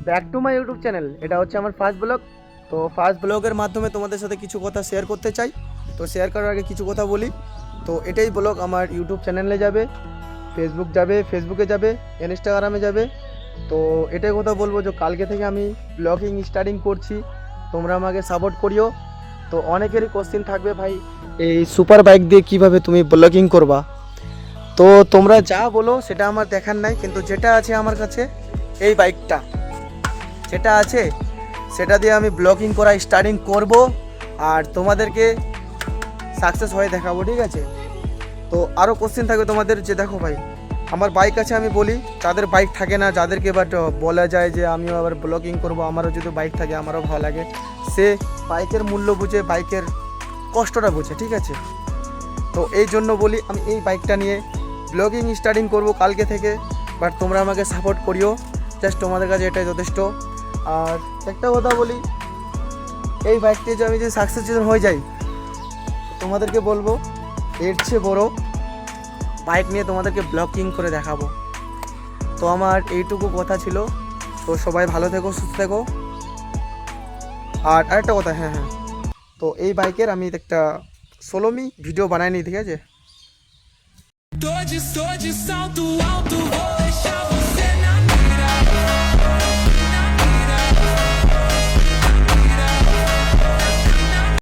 Back to my YouTube channel. এটা হচ্ছে আমার ফার্স্ট ব্লগ। তো ফার্স্ট ব্লগের মাধ্যমে তোমাদের সাথে কিছু কথা শেয়ার করতে চাই। তো শেয়ার করার আগে কিছু কথা বলি। তো এটাই ব্লগ আমার ইউটিউব চ্যানেলে যাবে, ফেসবুকে যাবে, ইনস্টাগ্রামে যাবে। তো এটাই কথা বলবো যে কালকে থেকে আমি ব্লগিং স্টার্টিং করছি, তোমরা আমাকে সাপোর্ট করিও। তো অনেকেরই কোশ্চেন থাকবে, ভাই এই সুপার বাইক দিয়ে কিভাবে তুমি ব্লগিং করবা। তো তোমরা যা বলো সেটা আমার দেখার নাই, কিন্তু যেটা আছে আমার কাছে এই বাইকটা যেটা আছে সেটা দিয়ে আমি ব্লগিং করা স্টার্টিং করব, আর তোমাদেরকে সাকসেস হয়ে দেখাবো, ঠিক আছে। তো আরও কোশ্চেন থাকবে তোমাদের যে দেখো ভাই আমার বাইক আছে, আমি বলি যাদের বাইক থাকে না, যাদেরকে বাট বলা যায় যে আমিও আবার ব্লগিং করব, আমারও যদি বাইক থাকে আমারও ভালো লাগে, সে বাইকের মূল্য বুঝে, বাইকের কষ্টটা বুঝে, ঠিক আছে। তো এই জন্য বলি আমি এই বাইকটা নিয়ে ব্লগিং স্টার্টিং করব কালকে থেকে, বাট তোমরা আমাকে সাপোর্ট করিও, জাস্ট তোমাদের কাছে এটাই যথেষ্ট। আর একটা কথা বলি, এই বাইকটি যে আমি যে সাকসেস হয়ে যাই, তোমাদেরকে বলবো এর চেয়ে বড় বাইক নিয়ে তোমাদেরকে ব্লগিং করে দেখাবো। তো আমার এইটুকু কথা ছিল। তো সবাই ভালো থেকো, সুস্থ থেকো। আর আরেকটা কথা, হ্যাঁ, তো এই বাইকের আমি একটা 16মি ভিডিও বানাইনি, ঠিক আছে। Dor de salto alto, vou